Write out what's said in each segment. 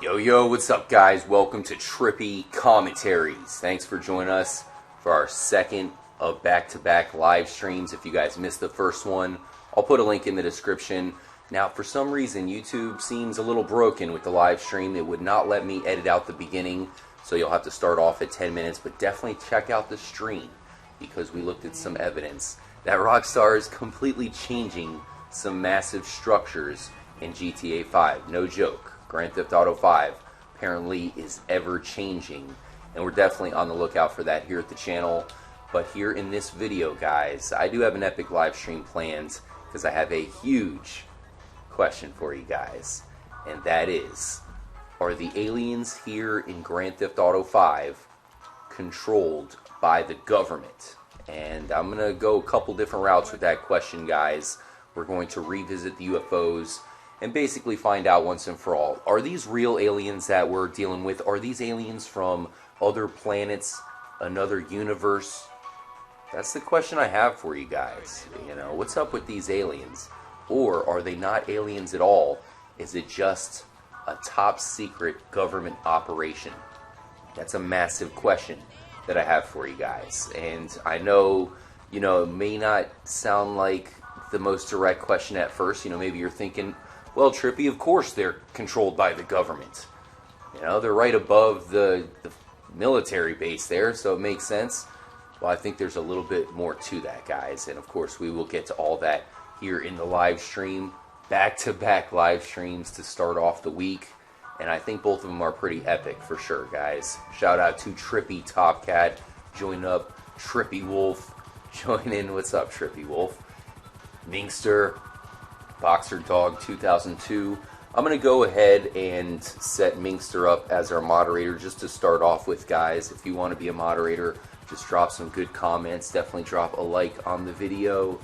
Yo, what's up guys? Welcome to Trippy Commentaries. Thanks for joining us for our second of back-to-back live streams. If you guys missed the first one, I'll put a link in the description. Now, for some reason, YouTube seems a little broken with the live stream. It would not let me edit out the beginning, so you'll have to start off at 10 minutes, but definitely check out the stream because we looked at some evidence that Rockstar is completely changing some massive structures in GTA 5. No joke. Grand Theft Auto 5 apparently is ever changing, and we're definitely on the lookout for that here at the channel. But here in this video, guys, I do have an epic live stream planned because I have a huge question for you guys, and that is, are the aliens here in Grand Theft Auto 5 controlled by the government? And I'm going to go a couple different routes with that question, guys. We're going to revisit the UFOs and basically find out once and for all, are these real aliens that we're dealing with? Are these aliens from other planets, another universe? That's the question I have for you guys. You know, what's up with these aliens? Or are they not aliens at all? Is it just a top secret government operation? That's a massive question that I have for you guys. And I know, you know, it may not sound like the most direct question at first. You know, maybe you're thinking, well, Trippy, of course they're controlled by the government. You know, they're right above the military base there, so it makes sense. Well, I think there's a little bit more to that, guys. And, of course, we will get to all that here in the live stream. Back-to-back live streams to start off the week. And I think both of them are pretty epic for sure, guys. Shout out to Trippy Top Cat. Join up. Trippy Wolf. Join in. What's up, Trippy Wolf? Minkster. Boxer Dog 2002. I'm going to go ahead and set Minkster up as our moderator just to start off with, guys. If you want to be a moderator, just drop some good comments. Definitely drop a like on the video.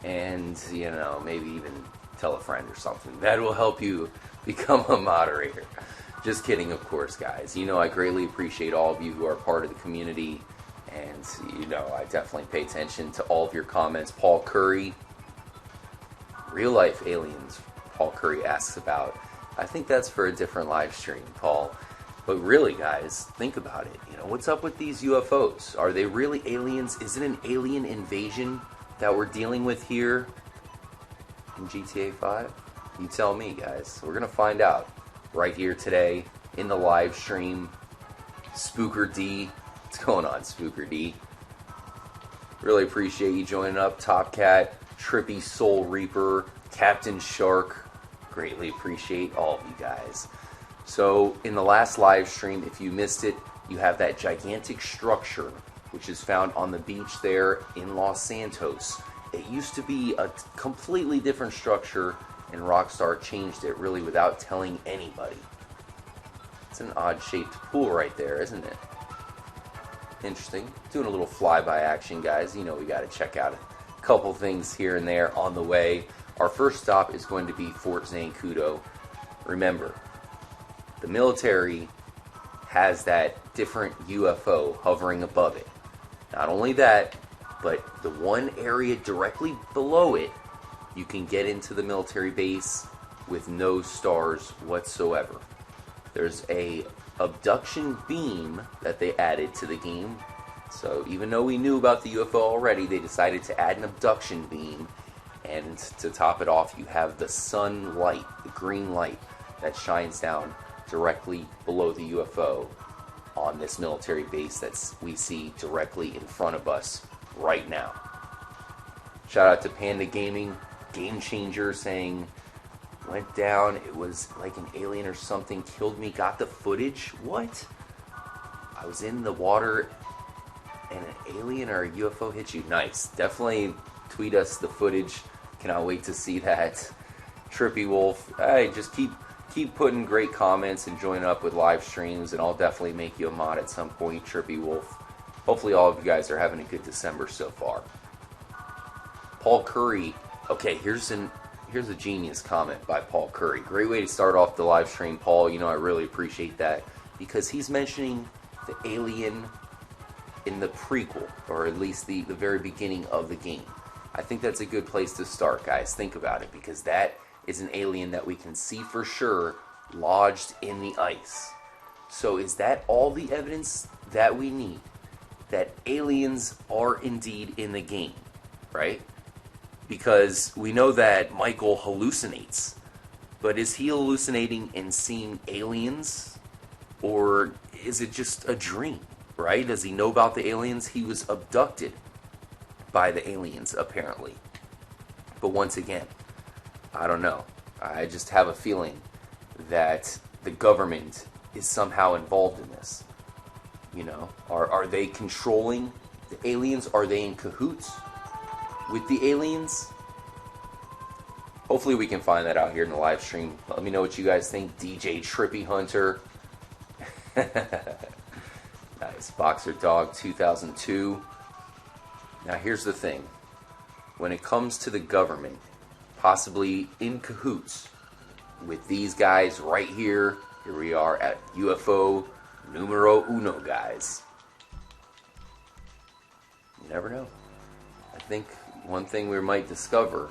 And, you know, maybe even tell a friend or something. That will help you become a moderator. Just kidding, of course, guys. You know, I greatly appreciate all of you who are part of the community. And, you know, I definitely pay attention to all of your comments. Paul Curry. Real life aliens, Paul Curry asks about. I think that's for a different live stream, Paul. But really, guys, think about it. You know, what's up with these UFOs? Are they really aliens? Is it an alien invasion that we're dealing with here in GTA 5? You tell me, guys. We're going to find out right here today in the live stream. Spooker D. What's going on, Spooker D? Really appreciate you joining up. Top Cat. Trippy Soul Reaper, Captain Shark, greatly appreciate all of you guys. So in the last live stream, if you missed it, you have that gigantic structure which is found on the beach there in Los Santos. It used to be a completely different structure, and Rockstar changed it really without telling anybody. It's an odd shaped pool right there, isn't it? Interesting. Doing a little flyby action, guys. You know we got to check out it. Couple things here and there on the way. Our first stop is going to be Fort Zancudo. Remember, the military has that different UFO hovering above it. Not only that, but the one area directly below it, you can get into the military base with no stars whatsoever. There's a abduction beam that they added to the game. So even though we knew about the UFO already, they decided to add an abduction beam. And to top it off, you have the sunlight, the green light that shines down directly below the UFO on this military base that we see directly in front of us right now. Shout out to Panda Gaming, Game Changer, saying, went down, it was like an alien or something, killed me, got the footage? What? I was in the water and an alien or a UFO hit you? Nice. Definitely tweet us the footage. Cannot wait to see that. Trippy Wolf. Hey, just keep putting great comments and join up with live streams, and I'll definitely make you a mod at some point, Trippy Wolf. Hopefully all of you guys are having a good December so far. Paul Curry. Okay, here's a genius comment by Paul Curry. Great way to start off the live stream, Paul. You know, I really appreciate that because he's mentioning the alien in the prequel, or at least the very beginning of the game. I think that's a good place to start, guys. Think about it, because that is an alien that we can see for sure lodged in the ice. So is that all the evidence that we need that aliens are indeed in the game, right? Because we know that Michael hallucinates, but is he hallucinating and seeing aliens, or is it just a dream, right? Does he know about the aliens? He was abducted by the aliens, apparently. But once again, I don't know. I just have a feeling that the government is somehow involved in this. You know, are they controlling the aliens? Are they in cahoots with the aliens? Hopefully we can find that out here in the live stream. Let me know what you guys think. DJ Trippy Hunter. Nice. Boxer Dog 2002. Now here's the thing. When it comes to the government possibly in cahoots with these guys right here we are at UFO numero uno, guys. You never know. I think one thing we might discover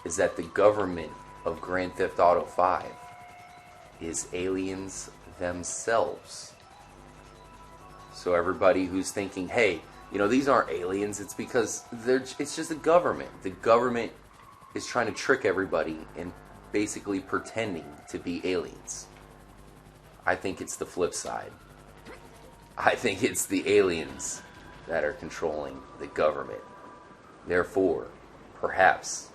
is that the government of Grand Theft Auto 5 is aliens themselves. So everybody who's thinking, hey, you know, these aren't aliens, it's because it's just the government. The government is trying to trick everybody and basically pretending to be aliens. I think it's the flip side. I think it's the aliens that are controlling the government. Therefore, perhaps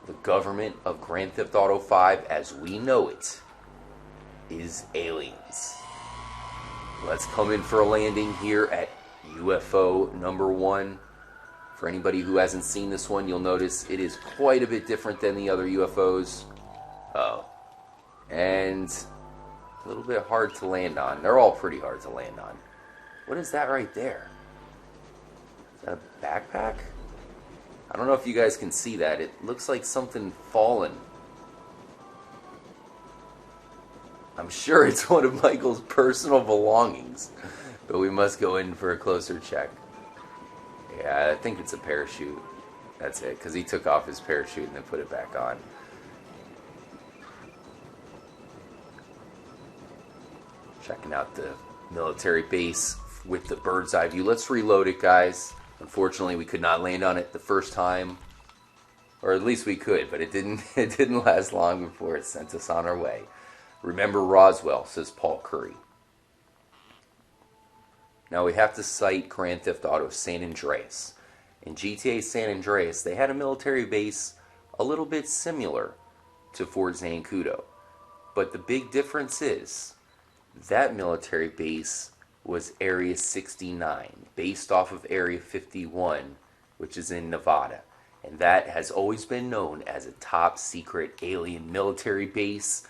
the government of Grand Theft Auto 5 as we know it is aliens. Let's come in for a landing here at UFO number 1. For anybody who hasn't seen this one, you'll notice it is quite a bit different than the other UFOs. And a little bit hard to land on. They're all pretty hard to land on. What is that right there? Is that a backpack? I don't know if you guys can see that. It looks like something fallen. I'm sure it's one of Michael's personal belongings, but we must go in for a closer check. Yeah, I think it's a parachute. That's it, because he took off his parachute and then put it back on. Checking out the military base with the bird's eye view. Let's reload it, guys. Unfortunately, we could not land on it the first time. Or at least we could, but it didn't last long before it sent us on our way. Remember Roswell, says Paul Curry. Now we have to cite Grand Theft Auto San Andreas. In GTA San Andreas, they had a military base a little bit similar to Fort Zancudo. But the big difference is that military base was Area 69, based off of Area 51, which is in Nevada. And that has always been known as a top secret alien military base.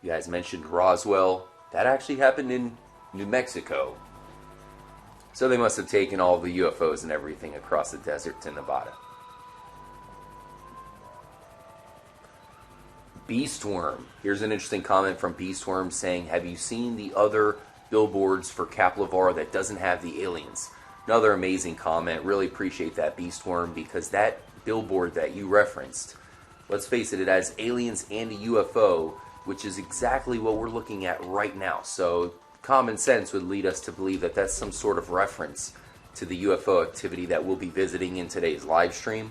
You guys mentioned Roswell. That actually happened in New Mexico. So they must have taken all the UFOs and everything across the desert to Nevada. Beastworm. Here's an interesting comment from Beastworm saying, have you seen the other billboards for Caplavara that doesn't have the aliens? Another amazing comment. Really appreciate that, Beastworm, because that billboard that you referenced, let's face it, it has aliens and a UFO, which is exactly what we're looking at right now. So common sense would lead us to believe that that's some sort of reference to the UFO activity that we'll be visiting in today's live stream.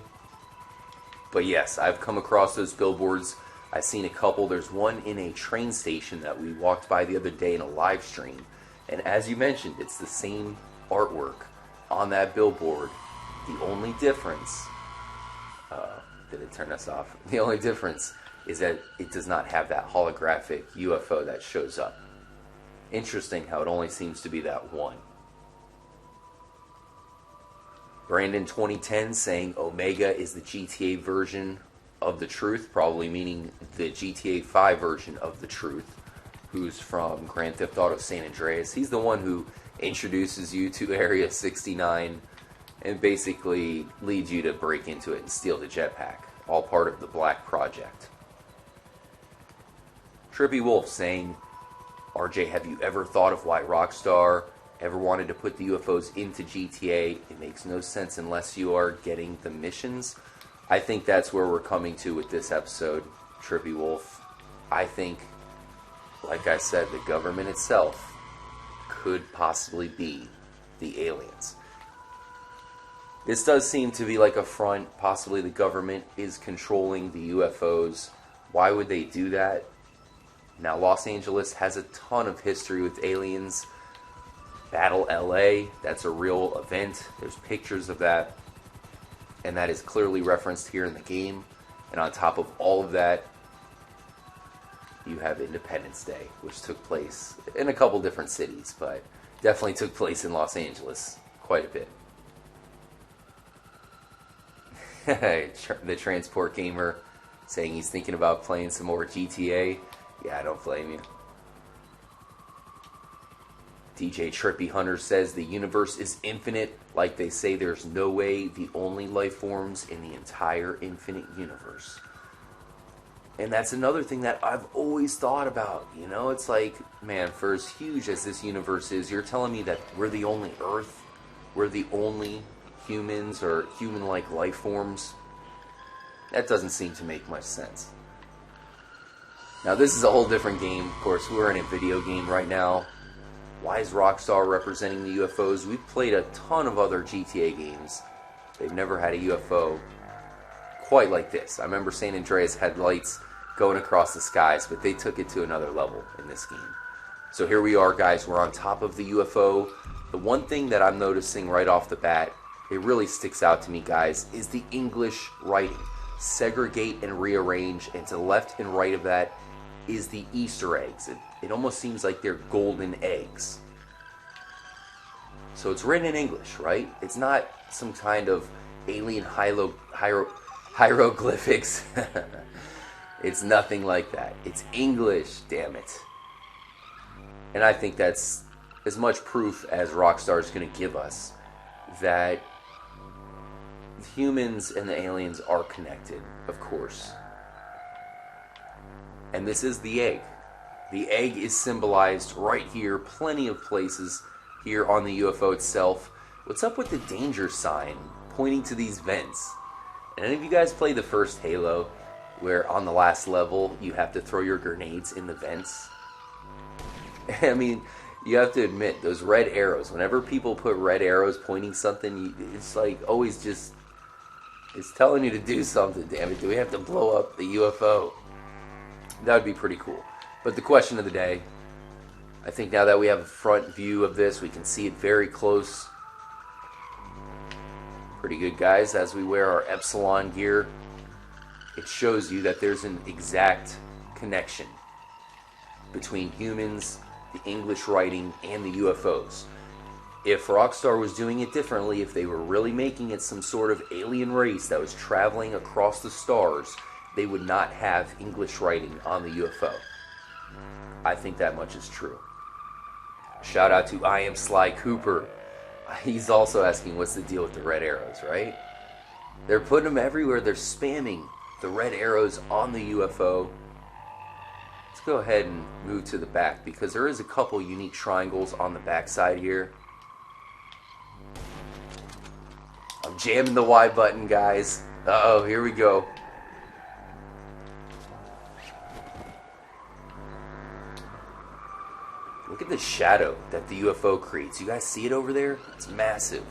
But yes, I've come across those billboards. I've seen a couple. There's one in a train station that we walked by the other day in a live stream. And as you mentioned, it's the same artwork on that billboard. The only difference, did it turn us off? The only difference is that it does not have that holographic UFO that shows up. Interesting how it only seems to be that one. Brandon 2010 saying Omega is the GTA version of the truth, probably meaning the GTA 5 version of the truth, who's from Grand Theft Auto San Andreas. He's the one who introduces you to Area 69 and basically leads you to break into it and steal the jetpack, all part of the Black Project. Trippy Wolf saying, RJ, have you ever thought of why Rockstar ever wanted to put the UFOs into GTA? It makes no sense unless you are getting the missions. I think that's where we're coming to with this episode, Trippy Wolf. I think like I said, the government itself could possibly be the aliens. This does seem to be like a front. Possibly the government is controlling the UFOs. Why would they do that? Now, Los Angeles has a ton of history with aliens. Battle LA, that's a real event. There's pictures of that. And that is clearly referenced here in the game. And on top of all of that, you have Independence Day, which took place in a couple different cities, but definitely took place in Los Angeles quite a bit. The Transport Gamer saying he's thinking about playing some more GTA. Yeah, I don't blame you. DJ Trippy Hunter says the universe is infinite. Like they say, there's no way the only life forms in the entire infinite universe. And that's another thing that I've always thought about. You know, it's like, man, for as huge as this universe is, you're telling me that we're the only Earth? We're the only humans or human-like life forms? That doesn't seem to make much sense. Now, this is a whole different game. Of course, we're in a video game right now. Why is Rockstar representing the UFOs? We've played a ton of other GTA games. They've never had a UFO quite like this. I remember San Andreas had lights going across the skies, but they took it to another level in this game. So here we are, guys. We're on top of the UFO. The one thing that I'm noticing right off the bat, it really sticks out to me, guys, is the English writing. Segregate and rearrange, and to the left and right of that is the Easter eggs. It almost seems like they're golden eggs. So it's written in English, right? It's not some kind of alien hieroglyphics. It's nothing like that. It's English, damn it. And I think that's as much proof as Rockstar is going to give us that humans and the aliens are connected, of course. And this is the egg. The egg is symbolized right here, plenty of places here on the UFO itself. What's up with the danger sign pointing to these vents? And any of you guys play the first Halo, where on the last level you have to throw your grenades in the vents? I mean, you have to admit, those red arrows, whenever people put red arrows pointing something, it's like always just, it's telling you to do something, damn it. Do we have to blow up the UFO? That would be pretty cool. But the question of the day, I think now that we have a front view of this, we can see it very close. Pretty good, guys. As we wear our Epsilon gear, it shows you that there's an exact connection between humans, the English writing, and the UFOs. If Rockstar was doing it differently, if they were really making it some sort of alien race that was traveling across the stars, they would not have English writing on the UFO. I think that much is true. Shout out to I Am Sly Cooper. He's also asking what's the deal with the red arrows, right? They're putting them everywhere. They're spamming the red arrows on the UFO. Let's go ahead and move to the back because there is a couple unique triangles on the back side here. I'm jamming the Y button, guys. Uh-oh, here we go. Look at the shadow that the UFO creates. You guys see it over there? It's massive.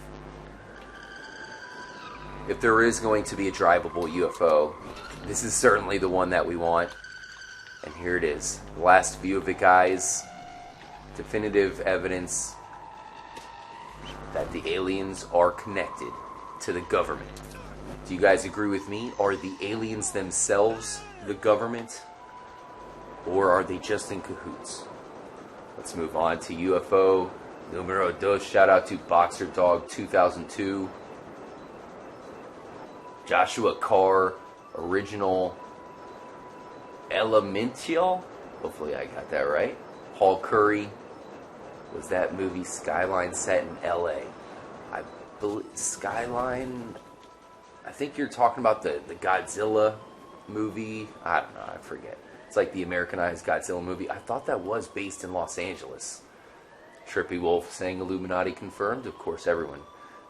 If there is going to be a drivable UFO, this is certainly the one that we want. And here it is. The last view of it, guys. Definitive evidence that the aliens are connected to the government. Do you guys agree with me? Are the aliens themselves the government? Or are they just in cahoots? Let's move on to UFO numero dos. Shout out to Boxer Dog 2002. Joshua Carr, original Elemental. Hopefully I got that right. Paul Curry. Was that movie Skyline set in LA? I believe Skyline. I think you're talking about the Godzilla movie. I don't know. I forget. It's like the Americanized Godzilla movie. I thought that was based in Los Angeles. Trippy Wolf saying Illuminati confirmed. Of course, everyone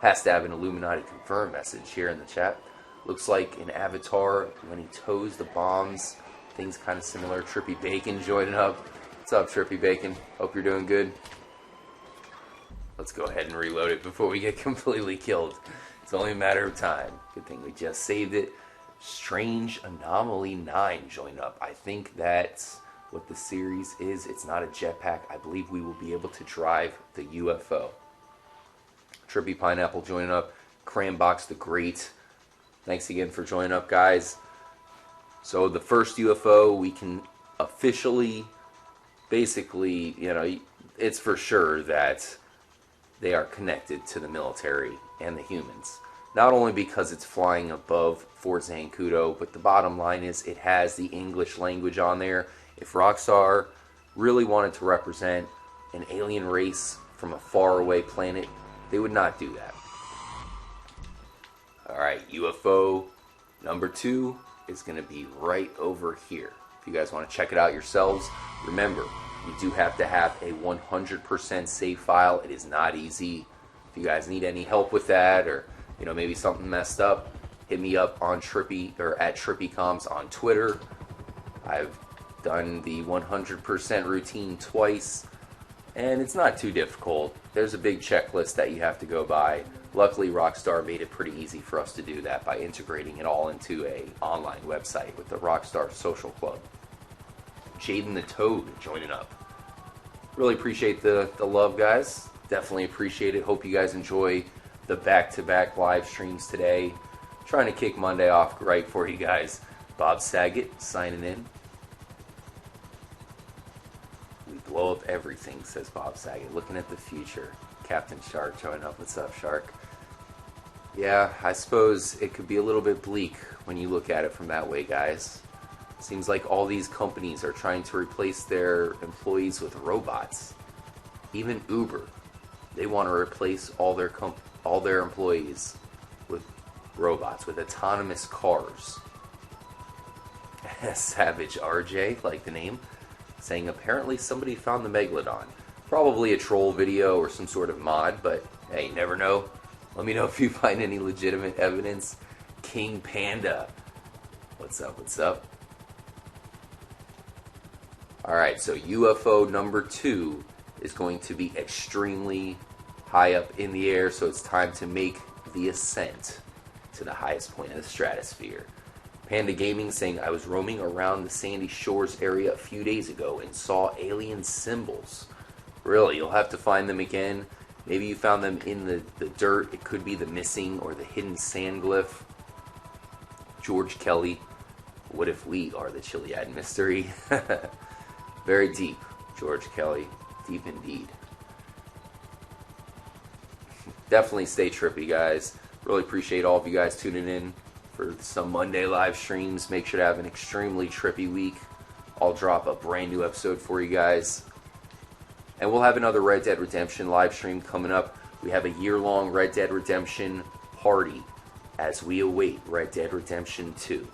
has to have an Illuminati confirmed message here in the chat. Looks like in Avatar, when he tows the bombs, things kind of similar. Trippy Bacon joining up. What's up, Trippy Bacon? Hope you're doing good. Let's go ahead and reload it before we get completely killed. It's only a matter of time. Good thing we just saved it. Strange Anomaly 9 joined up. I think that's what the series is. It's not a jetpack. I believe we will be able to drive the UFO. Trippy Pineapple joining up. Crambox the Great. Thanks again for joining up, guys. So the first UFO, we can officially, basically, you know, it's for sure that they are connected to the military and the humans. Not only because it's flying above Fort Zancudo, but the bottom line is it has the English language on there. If Rockstar really wanted to represent an alien race from a faraway planet, they would not do that. Alright, UFO number 2 is going to be right over here. If you guys want to check it out yourselves, remember, you do have to have a 100% save file. It is not easy. If you guys need any help with that, or you know, maybe something messed up, hit me up on Trippy or at TrippyComs on Twitter. I've done the 100% routine twice, and it's not too difficult. There's a big checklist that you have to go by. Luckily, Rockstar made it pretty easy for us to do that by integrating it all into an online website with the Rockstar Social Club. Jaden the Toad joining up. Really appreciate the love, guys. Definitely appreciate it. Hope you guys enjoy the back-to-back live streams today. Trying to kick Monday off right for you guys. Bob Saget signing in. We blow up everything, says Bob Saget. Looking at the future. Captain Shark joining up. What's up, Shark? Yeah, I suppose it could be a little bit bleak when you look at it from that way, guys. Seems like all these companies are trying to replace their employees with robots. Even Uber, they want to replace all their employees with robots, with autonomous cars. Savage RJ, like the name, saying apparently somebody found the Megalodon. Probably a troll video or some sort of mod, but hey, you never know. Let me know if you find any legitimate evidence. King Panda. What's up, what's up? Alright, so UFO number 2 is going to be extremely high up in the air, so it's time to make the ascent to the highest point of the stratosphere. Panda Gaming saying, I was roaming around the Sandy Shores area a few days ago and saw alien symbols. Really, you'll have to find them again. Maybe you found them in the dirt. It could be the missing or the hidden sand glyph. George Kelly, what if we are the Chiliad mystery? Very deep, George Kelly. Deep indeed. Definitely stay trippy, guys. Really appreciate all of you guys tuning in for some Monday live streams. Make sure to have an extremely trippy week. I'll drop a brand new episode for you guys. And we'll have another Red Dead Redemption live stream coming up. We have a year-long Red Dead Redemption party as we await Red Dead Redemption 2.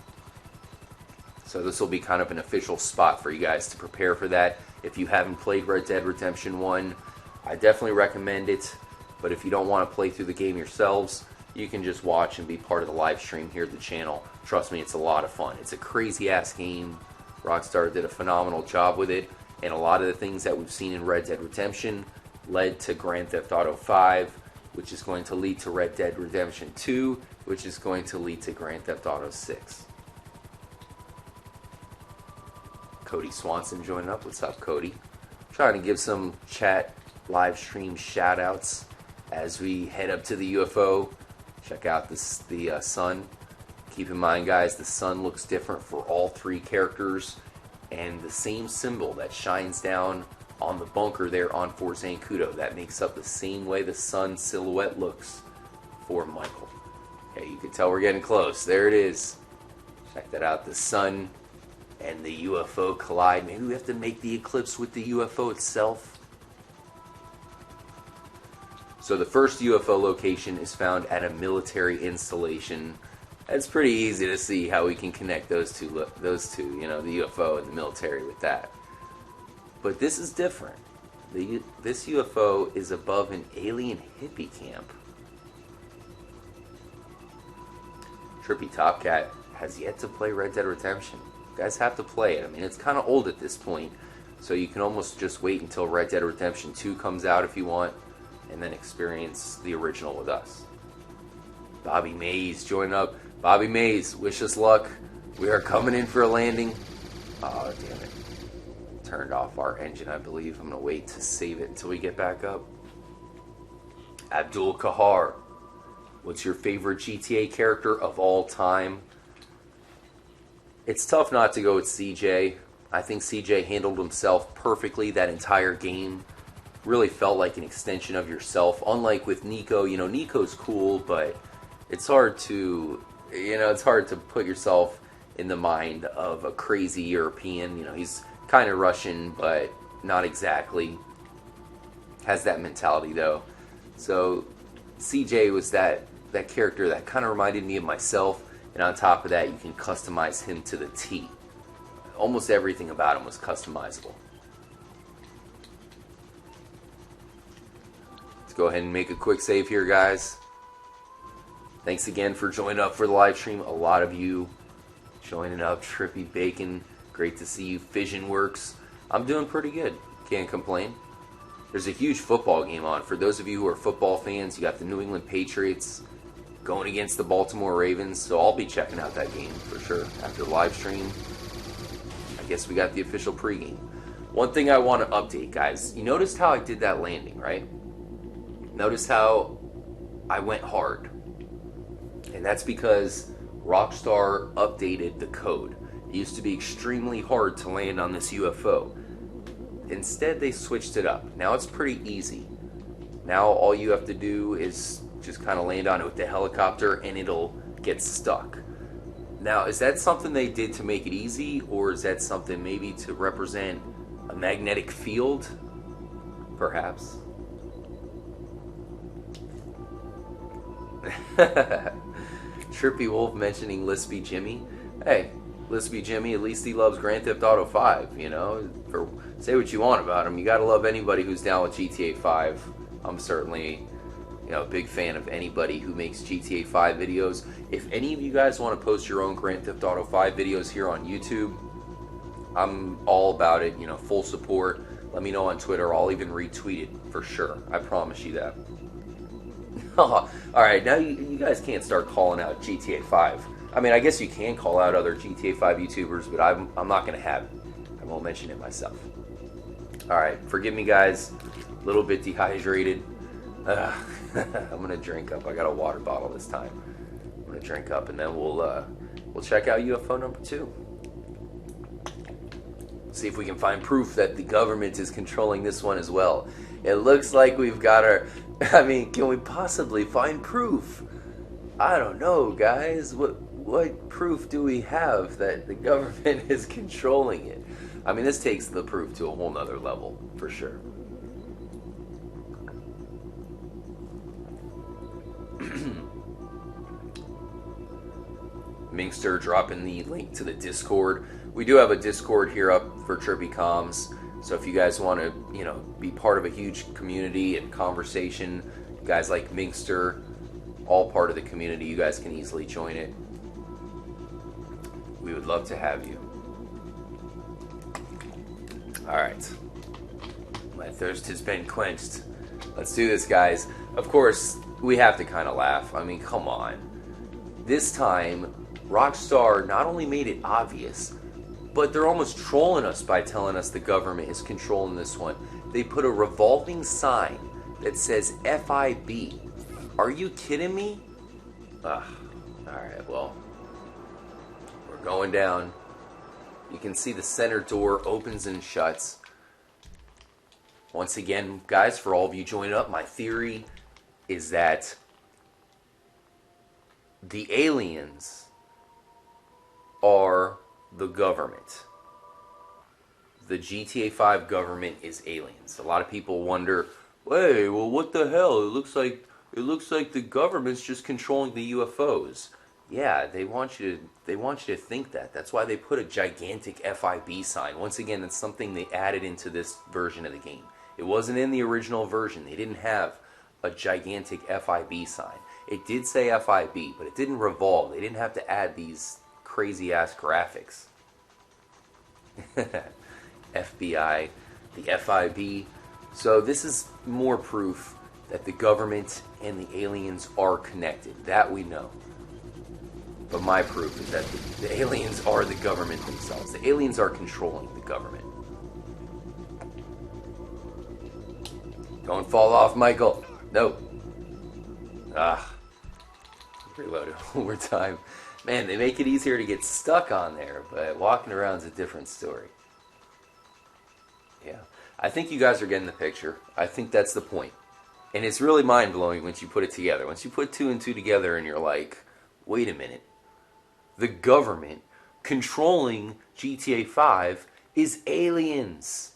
So this will be kind of an official spot for you guys to prepare for that. If you haven't played Red Dead Redemption 1, I definitely recommend it. But if you don't want to play through the game yourselves, you can just watch and be part of the live stream here at the channel. Trust me, it's a lot of fun. It's a crazy-ass game. Rockstar did a phenomenal job with it. And a lot of the things that we've seen in Red Dead Redemption led to Grand Theft Auto 5, which is going to lead to Red Dead Redemption 2, which is going to lead to Grand Theft Auto 6. Cody Swanson joining up. What's up, Cody? Trying to give some chat live stream shout outs as we head up to the UFO. Check out the sun. Keep in mind, guys, the sun looks different for all 3 characters. And the same symbol that shines down on the bunker there on Fort Zancudo, that makes up the same way the sun silhouette looks for Michael. Okay, you can tell we're getting close. There it is. Check that out. The sun and the UFO collide. Maybe we have to make the eclipse with the UFO itself. So the first UFO location is found at a military installation. It's pretty easy to see how we can connect those two, you know, the UFO and the military with that. But this is different. This UFO is above an alien hippie camp. Trippy Top Cat has yet to play Red Dead Redemption. You guys have to play it. I mean, it's kind of old at this point, So you can almost just wait until Red Dead Redemption 2 comes out if you want, and then experience the original with us. Bobby Mays joining up. Bobby Mays, wish us luck. We are coming in for a landing. Oh, damn it. Turned off our engine, I believe. I'm going to wait to save it until we get back up. Abdul Kahar, what's your favorite GTA character of all time? It's tough not to go with CJ. I think CJ handled himself perfectly that entire game. Really felt like an extension of yourself. Unlike with Nico, you know, Nico's cool, but it's hard to, it's hard to put yourself in the mind of a crazy European. You know, he's kind of Russian, but not exactly. Has that mentality, though. So CJ was that character that kind of reminded me of myself. And on top of that, you can customize him to the T. Almost everything about him was customizable. Let's go ahead and make a quick save here, guys. Thanks again for joining up for the live stream. A lot of you joining up. Trippy Bacon, great to see you. Fission Works, I'm doing pretty good. Can't complain. There's a huge football game on. For those of you who are football fans, you got the New England Patriots going against the Baltimore Ravens, so I'll be checking out that game for sure after the live stream. I guess we got the official pregame. One thing I want to update, guys. You noticed how I did that landing, right? Notice how I went hard. And that's because Rockstar updated the code. It used to be extremely hard to land on this UFO. Instead, they switched it up. Now it's pretty easy. Now all you have to do is just kind of land on it with the helicopter and it'll get stuck. Now, is that something they did to make it easy, or is that something maybe to represent a magnetic field? Perhaps. Trippy Wolf mentioning Lispy Jimmy. Hey, Lispy Jimmy, at least he loves Grand Theft Auto 5, you know? Say what you want about him. You gotta love anybody who's down with GTA 5. I'm certainly, a big fan of anybody who makes GTA 5 videos. If any of you guys want to post your own Grand Theft Auto 5 videos here on YouTube, I'm all about it, full support. Let me know on Twitter. I'll even retweet it for sure. I promise you that. Alright, now you guys can't start calling out GTA 5. I mean, I guess you can call out other GTA 5 YouTubers, but I'm not going to have it. I won't mention it myself. Alright, forgive me guys. A little bit dehydrated. I'm going to drink up. I got a water bottle this time. I'm going to drink up and then we'll check out UFO number 2. See if we can find proof that the government is controlling this one as well. It looks like we've got our... I mean, can we possibly find proof? I don't know, guys. What proof do we have that the government is controlling it? I mean, this takes the proof to a whole nother level, for sure. Minkster dropping the link to the Discord. We do have a Discord here up for Trippy Comms, so if you guys want to, be part of a huge community and conversation, guys like Minkster, all part of the community, you guys can easily join it. We would love to have you. Alright. My thirst has been quenched. Let's do this, guys. Of course, we have to kind of laugh. I mean, come on. This time, Rockstar not only made it obvious, but they're almost trolling us by telling us the government is controlling this one. They put a revolving sign that says FIB. Are you kidding me? Alright, well, we're going down. You can see the center door opens and shuts. Once again, guys, for all of you joining up, my theory is that the aliens are the government. The GTA 5 government is aliens. A lot of people wonder, hey, well, what the hell? It looks like the government's just controlling the UFOs. Yeah, they want you to think that. That's why they put a gigantic FIB sign. Once again, that's something they added into this version of the game. It wasn't in the original version. They didn't have a gigantic FIB sign. It did say FIB, but it didn't revolve. They didn't have to add these crazy-ass graphics. FBI, the FIB. So this is more proof that the government and the aliens are connected. That we know. But my proof is that the aliens are the government themselves. The aliens are controlling the government. Don't fall off, Michael. No. Reload it one more time. Man, they make it easier to get stuck on there, but walking around is a different story. Yeah. I think you guys are getting the picture. I think that's the point. And it's really mind-blowing once you put it together. Once you put 2 and 2 together and you're like, wait a minute. The government controlling GTA 5 is aliens.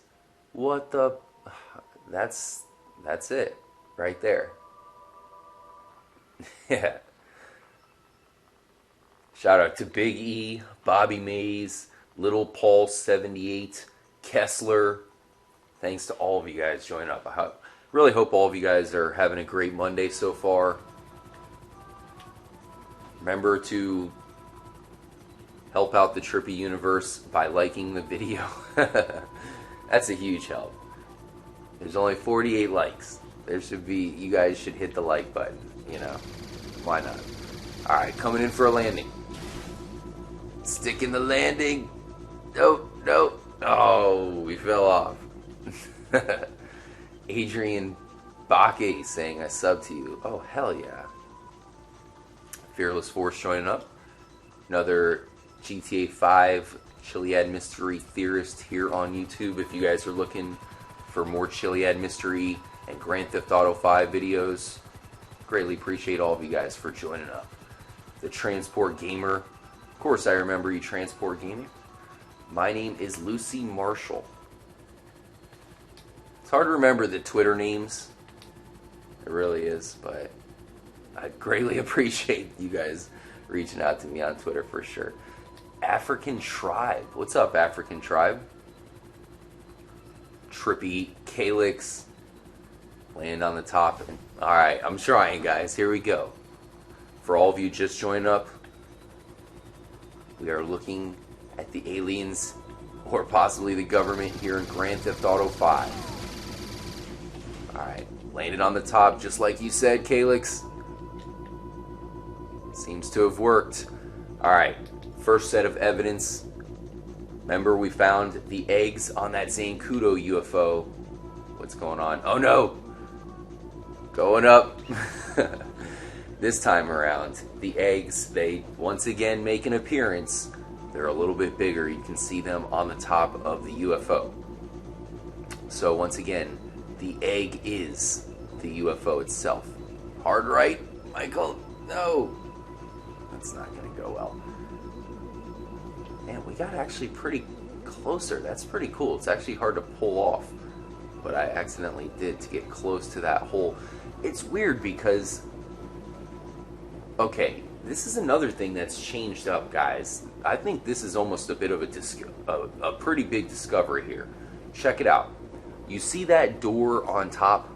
What the... That's it. Right there. Yeah. Shout out to Big E, Bobby Mays, Little Paul 78, Kessler. Thanks to all of you guys joining up. I really hope all of you guys are having a great Monday so far. Remember to help out the Trippy universe by liking the video. That's a huge help. There's only 48 likes. There should be, you guys should hit the like button, you know. Why not? Alright, coming in for a landing. Stick in the landing. Nope, nope. Oh, we fell off. Adrian Bakke saying I sub to you. Oh, hell yeah. Fearless Force joining up. Another GTA 5 Chiliad mystery theorist here on YouTube. If you guys are looking for more Chiliad mystery and Grand Theft Auto 5 videos, greatly appreciate all of you guys for joining up. The Transport Gamer. Of course, I remember you, Transport Gaming. My name is Lucy Marshall. It's hard to remember the Twitter names. It really is, but I greatly appreciate you guys reaching out to me on Twitter for sure. African Tribe. What's up, African Tribe? Trippy, Calyx. Land on the top. Alright, I'm trying, guys. Here we go. For all of you just joining up, we are looking at the aliens or possibly the government here in Grand Theft Auto 5. Alright, landed on the top just like you said, Calyx. Seems to have worked. Alright, first set of evidence. Remember we found the eggs on that Zancudo UFO. What's going on? Oh no! Going up. This time around, the eggs, they once again make an appearance. They're a little bit bigger. You can see them on the top of the UFO. So once again, the egg is the UFO itself. Hard right, Michael? No. That's not going to go well. Man, we got actually pretty closer. That's pretty cool. It's actually hard to pull off. But I accidentally did to get close to that hole. It's weird because... Okay, this is another thing that's changed up, guys. I think this is almost a bit of a pretty big discovery here. Check it out. You see that door on top?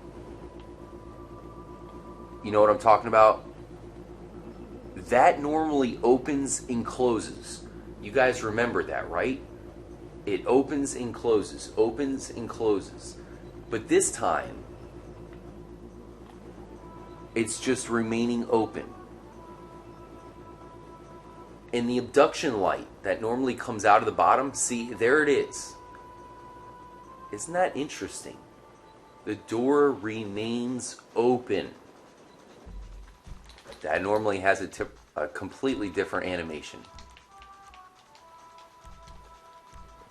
You know what I'm talking about? That normally opens and closes. You guys remember that, right? It opens and closes, opens and closes. But this time, it's just remaining open. And the abduction light that normally comes out of the bottom, see, there it is. Isn't that interesting? The door remains open. That normally has a completely different animation.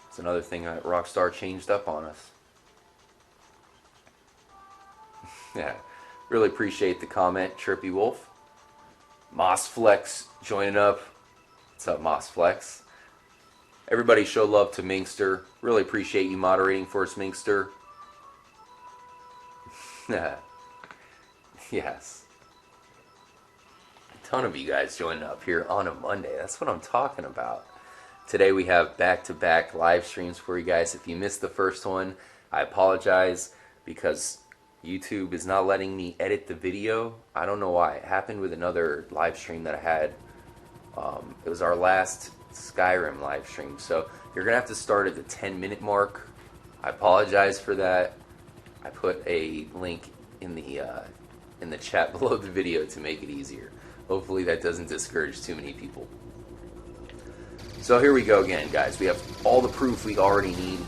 It's another thing that Rockstar changed up on us. Yeah, really appreciate the comment, Trippy Wolf. Mossflex joining up. What's up, Mossflex? Everybody show love to Minkster. Really appreciate you moderating for us, Minkster. Yes. A ton of you guys joining up here on a Monday. That's what I'm talking about. Today we have back-to-back live streams for you guys. If you missed the first one, I apologize because YouTube is not letting me edit the video. I don't know why. It happened with another live stream that I had. It was our last Skyrim live stream. So you're going to have to start at the 10-minute mark I apologize for that. I put a link in the chat below the video to make it easier. Hopefully that doesn't discourage too many people. So here we go again, guys. We have all the proof we already need.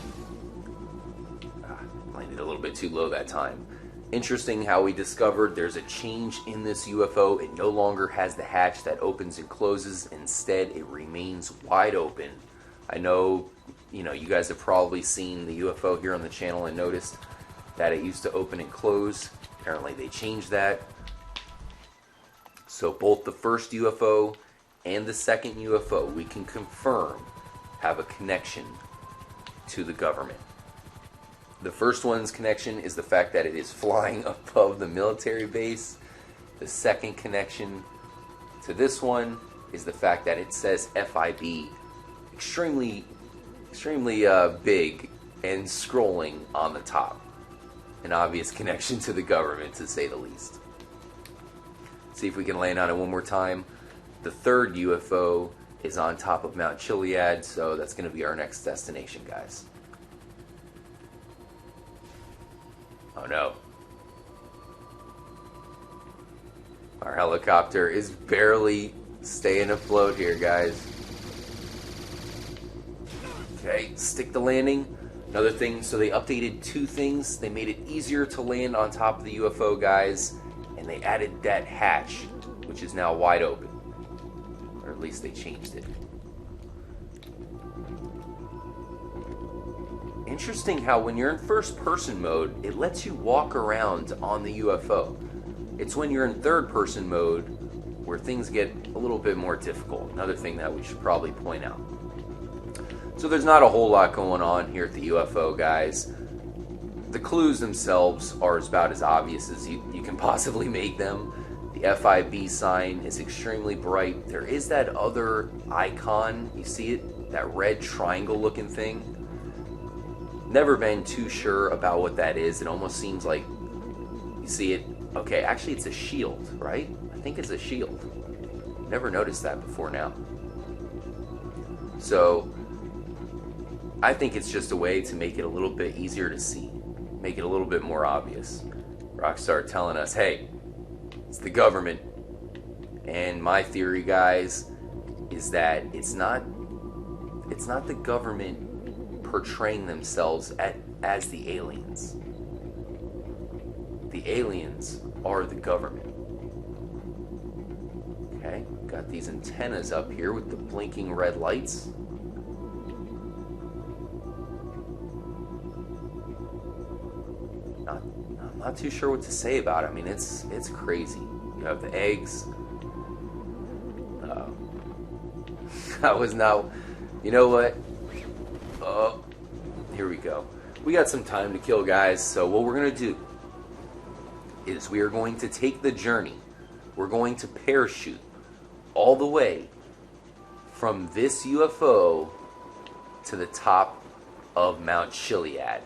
Landed a little bit too low that time. Interesting how we discovered there's a change in this UFO. It no longer has the hatch that opens and closes. Instead, it remains wide open. I know, you guys have probably seen the UFO here on the channel and noticed that it used to open and close. Apparently they changed that. So both the first UFO and the second UFO, we can confirm, have a connection to the government. The first one's connection is the fact that it is flying above the military base. The second connection to this one is the fact that it says FIB extremely big and scrolling on the top. An obvious connection to the government, to say the least. See if we can land on it one more time. The third UFO is on top of Mount Chiliad, so that's going to be our next destination, guys. Oh no. Our helicopter is barely staying afloat here, guys. Okay, stick the landing. Another thing, so they updated two things. They made it easier to land on top of the UFO, guys, and they added that hatch, which is now wide open. Or at least they changed it. Interesting how when you're in first person mode, it lets you walk around on the UFO. It's when you're in third person mode where things get a little bit more difficult. Another thing that we should probably point out. So there's not a whole lot going on here at the UFO, guys. The clues themselves are about as obvious as you can possibly make them. The FIB sign is extremely bright. There is that other icon, you see it? That red triangle looking thing. Never been too sure about what that is. It almost seems like, you see it? Okay, actually it's a shield, right? I think it's a shield. Never noticed that before now. So, I think it's just a way to make it a little bit easier to see. Make it a little bit more obvious. Rockstar telling us, hey, it's the government. And my theory, guys, is that it's not the government portraying themselves as the aliens. The aliens are the government. Okay, got these antennas up here with the blinking red lights. I'm not too sure what to say about it. I mean, it's crazy. You have the eggs. That was not... You know what? Oh, here we go. We got some time to kill, guys. So what we're going to do is we are going to take the journey. We're going to parachute all the way from this UFO to the top of Mount Chiliad.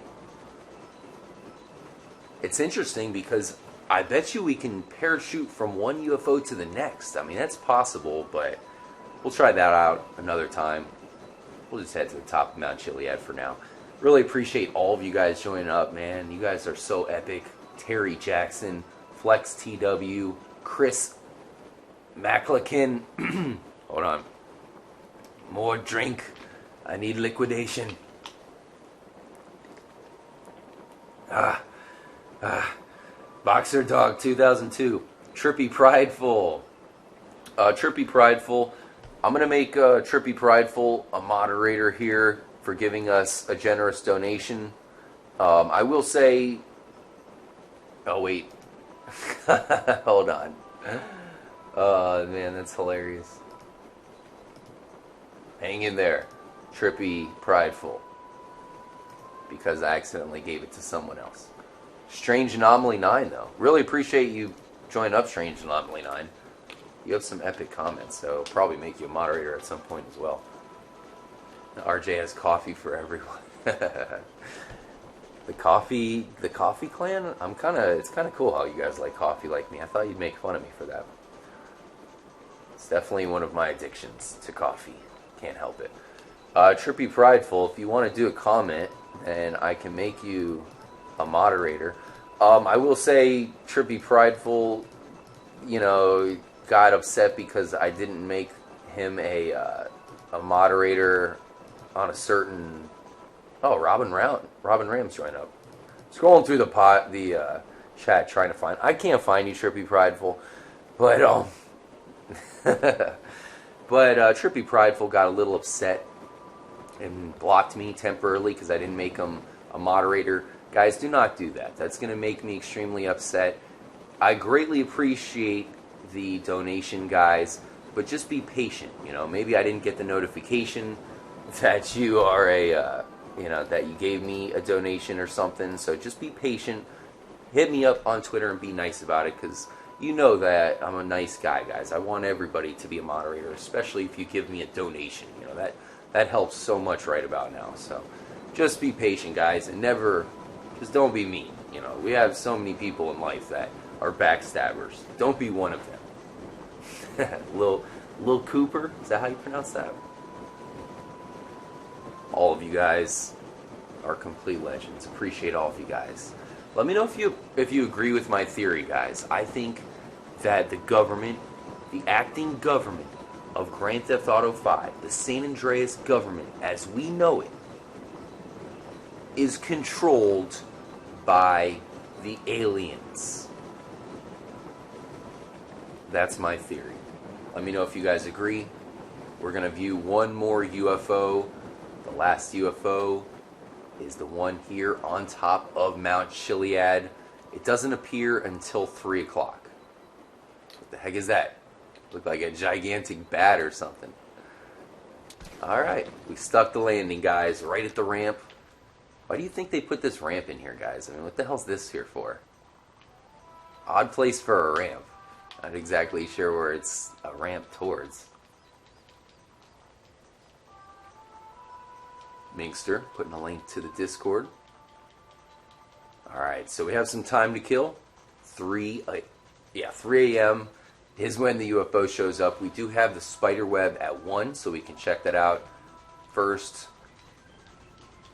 It's interesting because I bet you we can parachute from one UFO to the next. I mean, that's possible, but we'll try that out another time. We'll just head to the top of Mount Chiliad for now. Really appreciate all of you guys joining up, man. You guys are so epic. Terry Jackson, Flex TW, Chris Maclakin. Hold on. More drink. I need liquidation. Boxer Dog 2002. Trippy Prideful. Trippy Prideful. I'm going to make Trippy Prideful a moderator here for giving us a generous donation. I will say... Oh, wait. Hold on. Oh, man, that's hilarious. Hang in there. Trippy Prideful. Because I accidentally gave it to someone else. Strange Anomaly 9, though. Really appreciate you joining up, Strange Anomaly 9. You have some epic comments, so probably make you a moderator at some point as well. RJ has coffee for everyone. The coffee clan? It's kind of cool how you guys like coffee like me. I thought you'd make fun of me for that. It's definitely one of my addictions to coffee. Can't help it. Trippy Prideful, if you want to do a comment, and I can make you a moderator. I will say Trippy Prideful, got upset because I didn't make him a moderator on a certain. Oh, Robin Ram's joined up. Scrolling through the chat trying to find. I can't find you, Trippy Prideful, but Trippy Prideful got a little upset and blocked me temporarily because I didn't make him a moderator. Guys, do not do that. That's going to make me extremely upset. I greatly appreciate the donation, guys, but just be patient. Maybe I didn't get the notification that you are that you gave me a donation or something. So just be patient. Hit me up on Twitter and be nice about it, because you know that I'm a nice guy, guys. I want everybody to be a moderator, especially if you give me a donation. That helps so much right about now. So just be patient, guys, and just don't be mean. We have so many people in life that are backstabbers. Don't be one of them. Lil Cooper, is that how you pronounce that? All of you guys are complete legends. Appreciate all of you guys. Let me know if you agree with my theory, guys. I think that the acting government of Grand Theft Auto 5, the San Andreas government as we know it, is controlled by the aliens. That's my theory. Let me know if you guys agree. We're going to view one more UFO. The last UFO is the one here on top of Mount Chiliad. It doesn't appear until 3 o'clock. What the heck is that? Looked like a gigantic bat or something. Alright, we stuck the landing, guys, right at the ramp. Why do you think they put this ramp in here, guys? I mean, what the hell's this here for? Odd place for a ramp. Not exactly sure where it's a ramp towards. Minkster putting a link to the Discord. Alright, so we have some time to kill. 3 a.m. is when the UFO shows up. We do have the spiderweb at 1, so we can check that out first.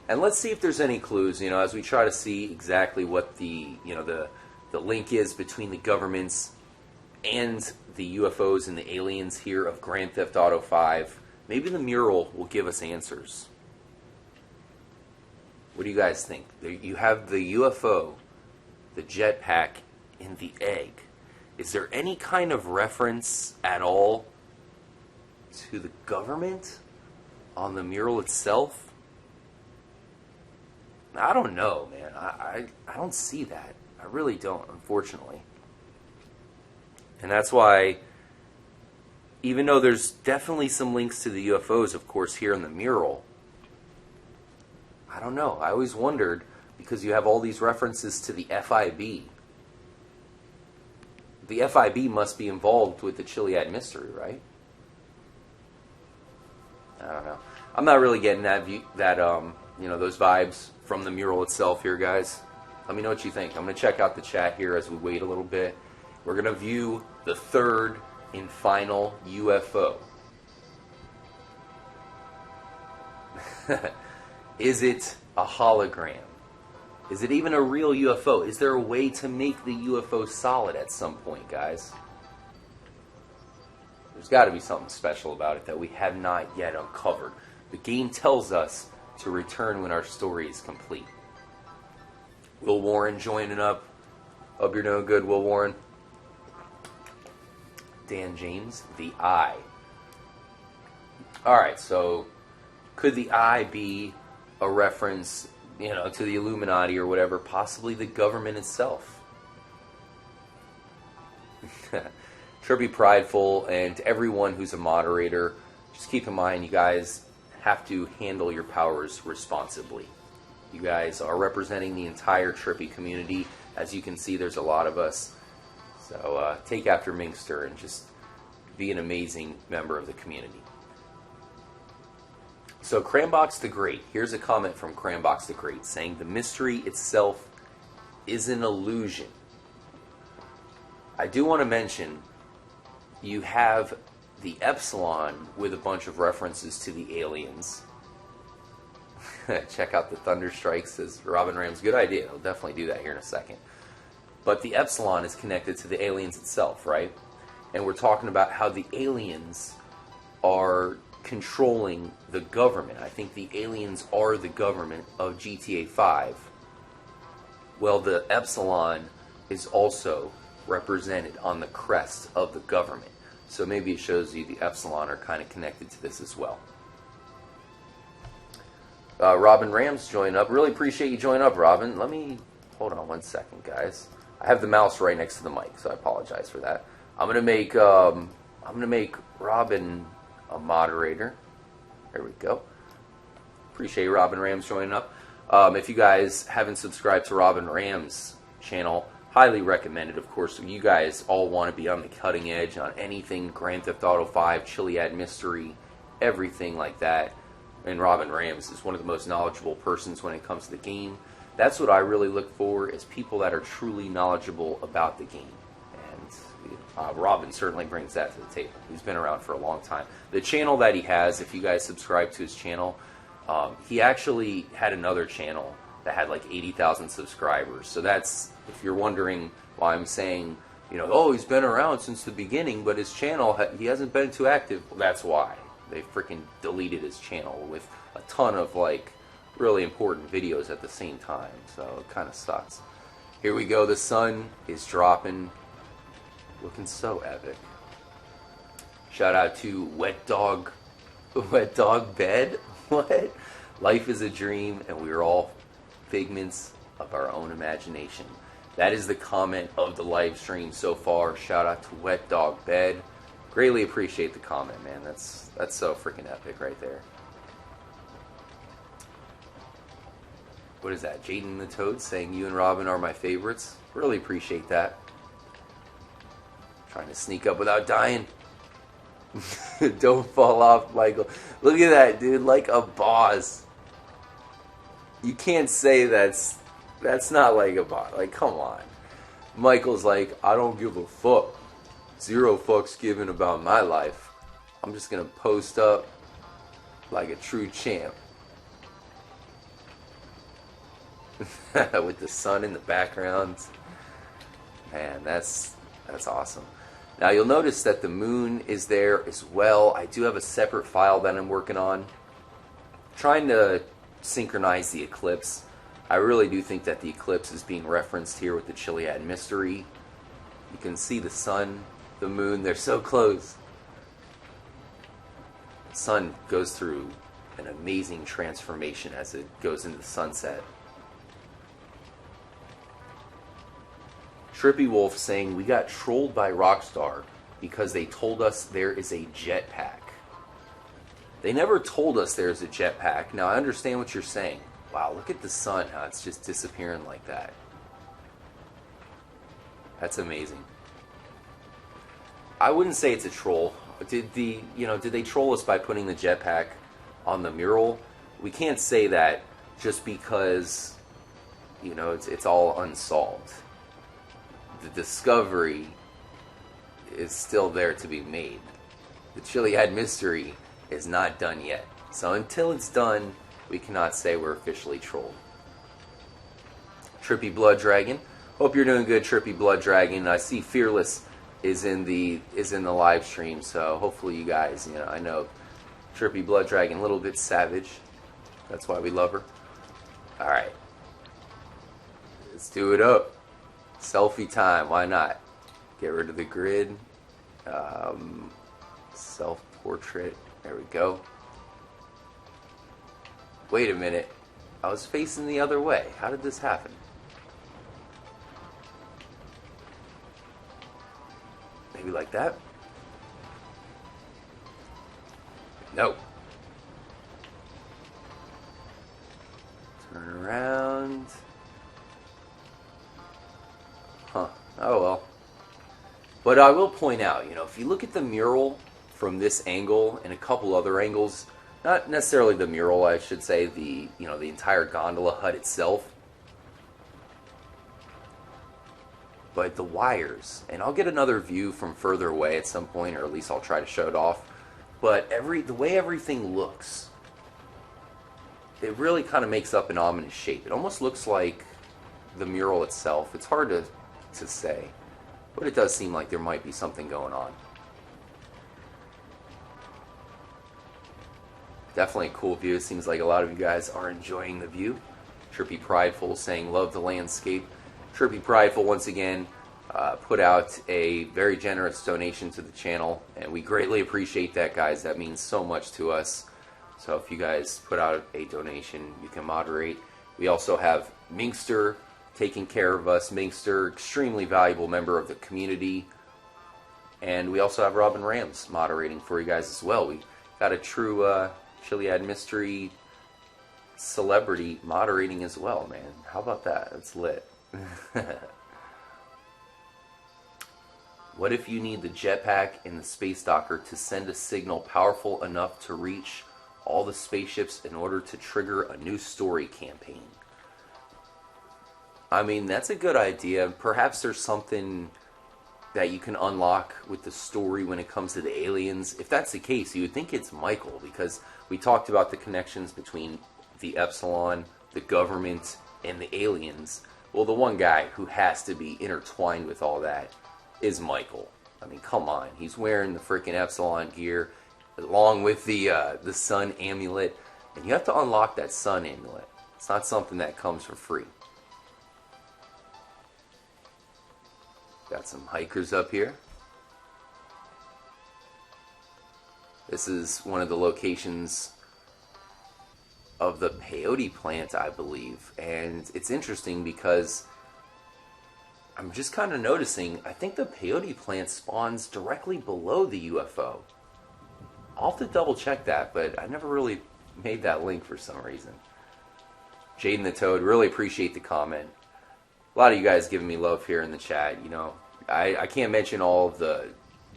And let's see if there's any clues, as we try to see exactly what the link is between the governments and the UFOs and the aliens here of Grand Theft Auto 5. Maybe the mural will give us answers. What do you guys think? You have the UFO, the jetpack, and the egg. Is there any kind of reference at all to the government on the mural itself? I don't know, man. I don't see that. I really don't, unfortunately. And that's why, even though there's definitely some links to the UFOs, of course, here in the mural, I don't know. I always wondered, because you have all these references to the FIB. The FIB must be involved with the Chiliad mystery, right? I don't know. I'm not really getting those vibes from the mural itself here, guys. Let me know what you think. I'm going to check out the chat here as we wait a little bit. We're going to view the third and final UFO. Is it a hologram? Is it even a real UFO? Is there a way to make the UFO solid at some point, guys? There's got to be something special about it that we have not yet uncovered. The game tells us to return when our story is complete. Will Warren joining up. Hope you're doing good, Will Warren. Dan James, the Eye. Alright, so could the Eye be a reference, to the Illuminati or whatever, possibly the government itself? Trippy Prideful and everyone who's a moderator, just keep in mind, you guys have to handle your powers responsibly. You guys are representing the entire Trippy community. As you can see, there's a lot of us. So take after Minkster and just be an amazing member of the community. So Crambox the Great, here's a comment from Crambox the Great saying the mystery itself is an illusion. I do want to mention you have the Epsilon with a bunch of references to the aliens. Check out the Thunder Strike, says Robin Rams. Good idea. I'll definitely do that here in a second. But the Epsilon is connected to the aliens itself, right? And we're talking about how the aliens are controlling the government. I think the aliens are the government of GTA 5. Well, the Epsilon is also represented on the crest of the government. So maybe it shows you the Epsilon are kind of connected to this as well. Robin Rams joined up. Really appreciate you joining up, Robin. Let me hold on one second, guys. I have the mouse right next to the mic, so I apologize for that. I'm gonna make Robin a moderator. There we go. Appreciate Robin Rams joining up. If you guys haven't subscribed to Robin Rams' channel, highly recommended. Of course, you guys all want to be on the cutting edge on anything Grand Theft Auto 5, Chiliad mystery, everything like that. And Robin Rams is one of the most knowledgeable persons when it comes to the game. That's what I really look for, is people that are truly knowledgeable about the game. And Robin certainly brings that to the table. He's been around for a long time. The channel that he has, if you guys subscribe to his channel, he actually had another channel that had like 80,000 subscribers. So that's, if you're wondering why I'm saying, you know, oh, he's been around since the beginning, but his channel, he hasn't been too active. Well, that's why. They freaking deleted his channel with a ton of like really important videos at the same time. So it kind of sucks. Here we go. The sun is dropping. Looking so epic. Shout out to Wet Dog Bed. What? Life is a dream, and we are all figments of our own imagination. That is the comment of the live stream so far. Shout out to Wet Dog Bed. Greatly appreciate the comment, man. That's so freaking epic right there. What is that? Jaden the Toad saying you and Robin are my favorites. Really appreciate that. Trying to sneak up without dying. Don't fall off, Michael. Look at that, dude. Like a boss. You can't say that's not like a boss. Like, come on. Michael's like, I don't give a fuck. 0 fucks given about my life. I'm just gonna post up like a true champ. With the sun in the background. Man, that's awesome. Now you'll notice that the moon is there as well. I do have a separate file that I'm working on, trying to synchronize the eclipse. I really do think that the eclipse is being referenced here with the Chiliad mystery. You can see the sun, the moon, they're so close. The sun goes through an amazing transformation as it goes into the sunset. Trippy Wolf saying, we got trolled by Rockstar because they told us there is a jetpack. They never told us there's a jetpack. Now, I understand what you're saying. Wow, look at the sun, how it's just disappearing like that. That's amazing. I wouldn't say it's a troll. Did they troll us by putting the jetpack on the mural? We can't say that just because, it's all unsolved. The discovery is still there to be made. The Chiliad mystery is not done yet. So until it's done, we cannot say we're officially trolled. Trippy Blood Dragon. Hope you're doing good, Trippy Blood Dragon. I see Fearless is in the live stream, so hopefully you guys, I know Trippy Blood Dragon, a little bit savage. That's why we love her. Alright. Let's do it up. Selfie time, why not? Get rid of the grid. Self-portrait. There we go. Wait a minute. I was facing the other way. How did this happen? Maybe like that? No. Turn around. Huh. Oh well. But I will point out, if you look at the mural from this angle and a couple other angles, not necessarily the mural, I should say, the entire gondola hut itself, but the wires, and I'll get another view from further away at some point, or at least I'll try to show it off, but the way everything looks, it really kind of makes up an ominous shape. It almost looks like the mural itself. It's hard to say, but it does seem like there might be something going on. Definitely a cool view. It seems like a lot of you guys are enjoying the view. Trippy Prideful saying, love the landscape. Trippy Prideful, once again, put out a very generous donation to the channel, and we greatly appreciate that, guys. That means so much to us. So if you guys put out a donation, you can moderate. We also have Minkster taking care of us. Minkster, extremely valuable member of the community. And we also have Robin Rams moderating for you guys as well. We got a true Chiliad mystery celebrity moderating as well, man. How about that? That's lit. What if you need the jetpack and the space docker to send a signal powerful enough to reach all the spaceships in order to trigger a new story campaign? I mean, that's a good idea. Perhaps there's something that you can unlock with the story when it comes to the aliens. If that's the case, you would think it's Michael, because we talked about the connections between the Epsilon, the government, and the aliens. Well, the one guy who has to be intertwined with all that is Michael. I mean, come on. He's wearing the freaking Epsilon gear along with the sun amulet. And you have to unlock that sun amulet. It's not something that comes for free. Got some hikers up here. This is one of the locations of the peyote plant, I believe. And it's interesting because I'm just kind of noticing, I think the peyote plant spawns directly below the UFO. I'll have to double check that, but I never really made that link for some reason. Jaden the Toad, really appreciate the comment. A lot of you guys giving me love here in the chat. You know, I can't mention all of the,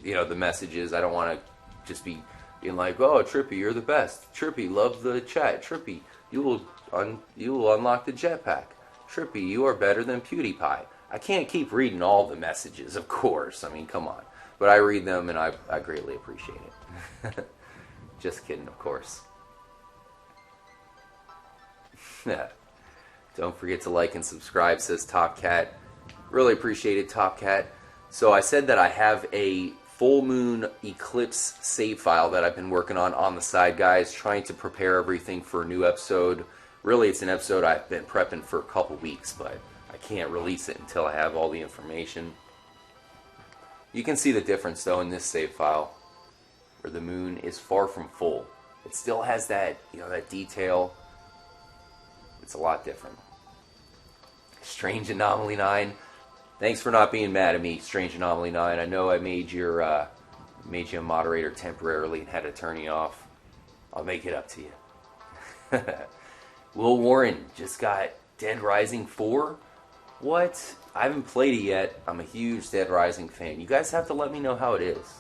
the messages. I don't want to just be being like, oh, Trippy, you're the best. Trippy, love the chat. Trippy, you will unlock the jetpack. Trippy, you are better than PewDiePie. I can't keep reading all the messages, of course. I mean, come on. But I read them, and I greatly appreciate it. Just kidding, of course. Don't forget to like and subscribe, says Top Cat. Really appreciate it, Top Cat. So I said that I have a full moon eclipse save file that I've been working on the side, guys, trying to prepare everything for a new episode. Really, it's an episode I've been prepping for a couple weeks, but I can't release it until I have all the information. You can see the difference, though, in this save file, where the moon is far from full. It still has that, that detail. It's a lot different. Strange Anomaly 9. Thanks for not being mad at me, Strange Anomaly 9. I know I made you a moderator temporarily and had to turn you off. I'll make it up to you. Will Warren just got Dead Rising 4. What? I haven't played it yet. I'm a huge Dead Rising fan. You guys have to let me know how it is.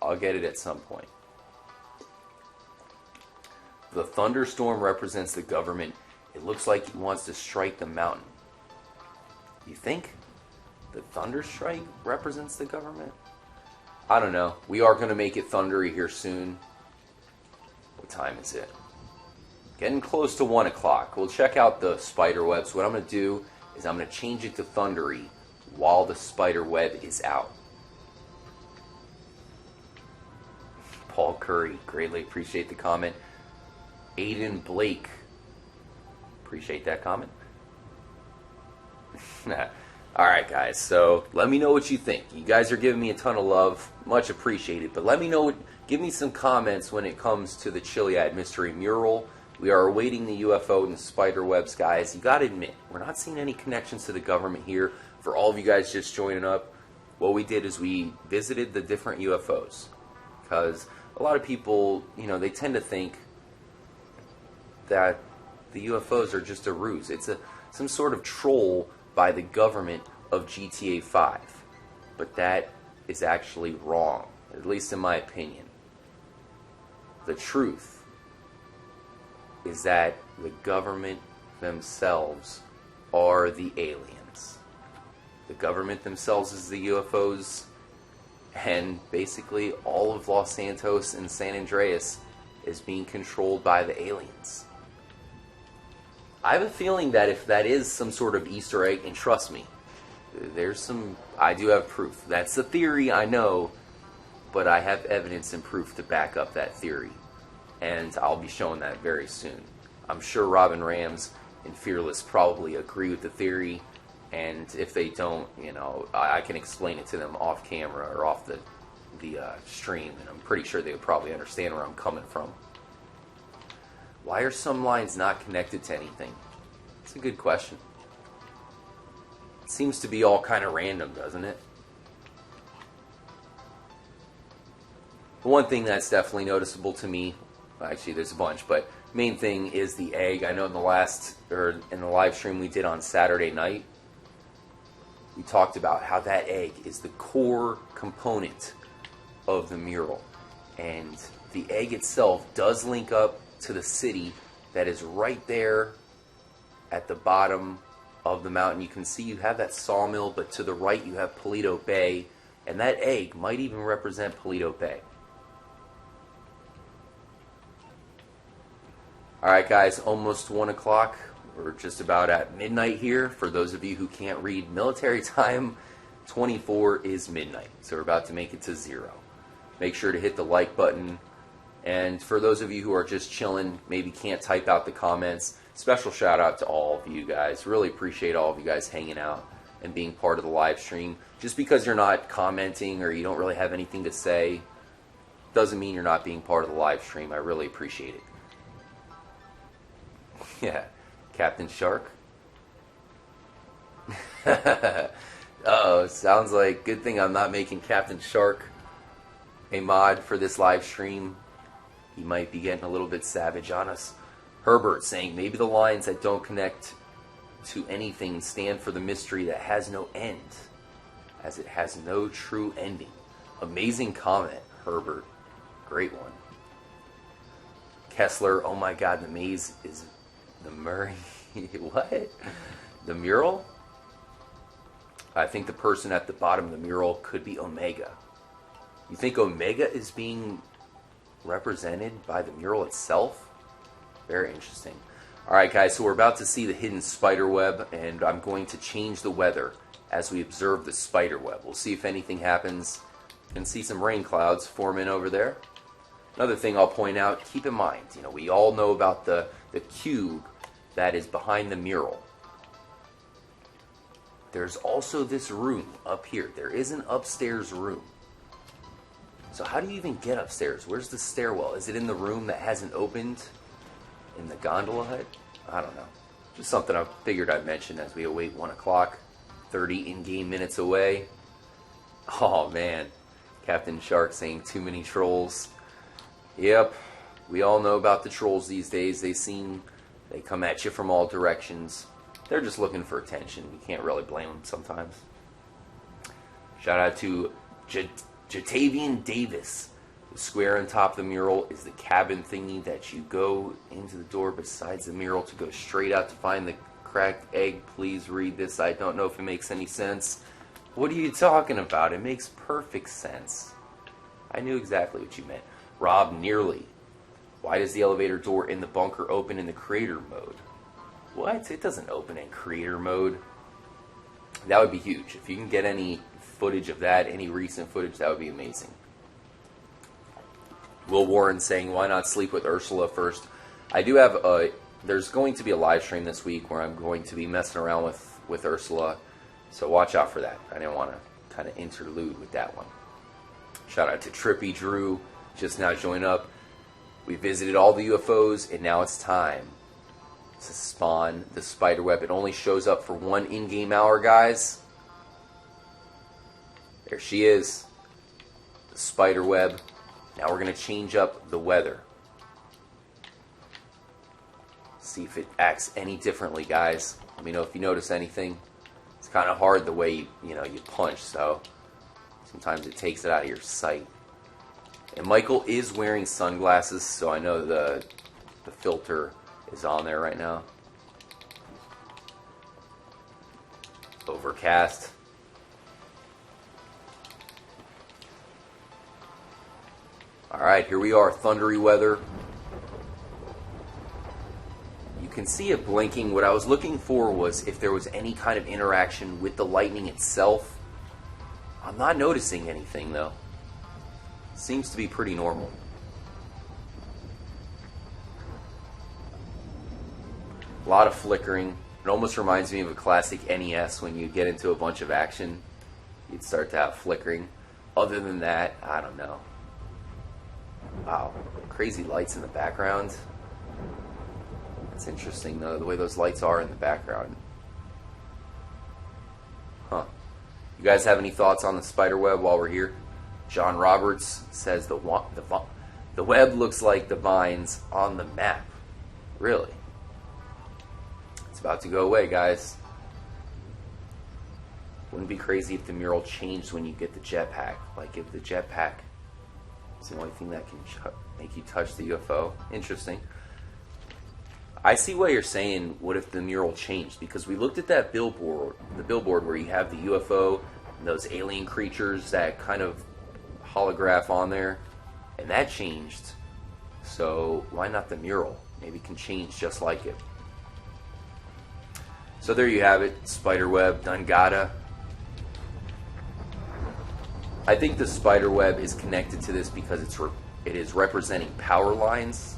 I'll get it at some point. The thunderstorm represents the government. It looks like he wants to strike the mountain. You think the thunderstrike represents the government? I don't know. We are going to make it thundery here soon. What time is it? Getting close to 1 o'clock. We'll check out the spider web. So what I'm going to do is I'm going to change it to thundery while the spider web is out. Paul Curry, greatly appreciate the comment. Aiden Blake, appreciate that comment. Alright guys, so let me know what you think. You guys are giving me a ton of love, much appreciated, but let me know, give me some comments when it comes to the Chiliad mystery mural. We are awaiting the UFO and the spider webs, guys. You gotta admit, we're not seeing any connections to the government here. For all of you guys just joining up, what we did is we visited the different UFOs. Because a lot of people, they tend to think that the UFOs are just a ruse. It's some sort of troll by the government of GTA 5. But that is actually wrong, at least in my opinion. The truth is that the government themselves are the aliens. The government themselves is the UFOs, and basically all of Los Santos and San Andreas is being controlled by the aliens. I have a feeling that if that is some sort of Easter egg, and trust me, I do have proof. That's the theory, I know, but I have evidence and proof to back up that theory. And I'll be showing that very soon. I'm sure Robin Rams and Fearless probably agree with the theory, and if they don't, I can explain it to them off camera or off the stream, and I'm pretty sure they would probably understand where I'm coming from. Why are some lines not connected to anything? It's a good question. It seems to be all kind of random, doesn't it? The one thing that's definitely noticeable to me, actually there's a bunch, but main thing is the egg. I know in the live stream we did on Saturday night, we talked about how that egg is the core component of the mural. And the egg itself does link up to the city that is right there at the bottom of the mountain. You can see you have that sawmill, but to the right you have Paleto Bay, and that egg might even represent Paleto Bay. Alright guys, almost 1 o'clock. We're just about at midnight here. For those of you who can't read military time, 24 is midnight. So we're about to make it to 0. Make sure to hit the like button. And for those of you who are just chilling, maybe can't type out the comments, special shout out to all of you guys. Really appreciate all of you guys hanging out and being part of the live stream. Just because you're not commenting or you don't really have anything to say doesn't mean you're not being part of the live stream. I really appreciate it. Yeah, Captain Shark. Uh-oh, sounds like good thing I'm not making Captain Shark a mod for this live stream. He might be getting a little bit savage on us. Herbert saying maybe the lines that don't connect to anything stand for the mystery that has no end, as it has no true ending. Amazing comment, Herbert. Great one. Kessler, oh my god, the maze is the Murray. What? The mural? I think the person at the bottom of the mural could be Omega. You think Omega is being represented by the mural itself? Very interesting. Alright guys, so we're about to see the hidden spider web, and I'm going to change the weather as we observe the spider web. We'll see if anything happens. You can see some rain clouds forming over there. Another thing I'll point out, keep in mind, we all know about the cube that is behind the mural. There's also this room up here. There is an upstairs room. So how do you even get upstairs? Where's the stairwell? Is it in the room that hasn't opened in the gondola hut? I don't know. Just something I figured I'd mention as we await 1 o'clock. 30 in-game minutes away. Oh man. Captain Shark saying too many trolls. Yep. We all know about the trolls these days. They come at you from all directions. They're just looking for attention. You can't really blame them sometimes. Shout out to Jatavian Davis. The square on top of the mural is the cabin thingy that you go into the door besides the mural to go straight out to find the cracked egg. Please read this. I don't know if it makes any sense. What are you talking about? It makes perfect sense. I knew exactly what you meant. Rob Nearly. Why does the elevator door in the bunker open in the creator mode? What? It doesn't open in creator mode. That would be huge. If you can get any footage of that, any recent footage, that would be amazing. Will Warren saying, why not sleep with Ursula first? I do have there's going to be a live stream this week where I'm going to be messing around with Ursula. So watch out for that. I didn't want to kind of interlude with that one. Shout out to Trippy Drew, just now joined up. We visited all the UFOs, and now it's time to spawn the spiderweb. It only shows up for 1 in-game hour, guys. There she is. The spiderweb. Now we're going to change up the weather. See if it acts any differently, guys. Let me know if you notice anything. It's kind of hard the way you punch, so sometimes it takes it out of your sight. And Michael is wearing sunglasses, so I know the filter is on there right now. Overcast. Alright, here we are, thundery weather. You can can see it blinking. What I was looking for was if there was any kind of interaction with the lightning itself. I'm not noticing anything though. Seems to be pretty normal. A lot of flickering. It almost reminds me of a classic NES when you get into a bunch of action. You'd start to have flickering. Other than that, I don't know. Wow, crazy lights in the background. That's interesting though, the way those lights are in the background. Huh. You guys have any thoughts on the spider web while we're here? John Roberts says the web looks like the vines on the map. Really? It's about to go away, guys. Wouldn't it be crazy if the mural changed when you get the jetpack? Like if the jetpack is the only thing that can make you touch the UFO. Interesting. I see what you're saying. What if the mural changed? Because we looked at that billboard, the billboard where you have the UFO and those alien creatures that kind of holograph on there, and that changed. So why not the mural? Maybe it can change just like it. So there you have it, spiderweb, Dungata. I think the spiderweb is connected to this because it is representing power lines.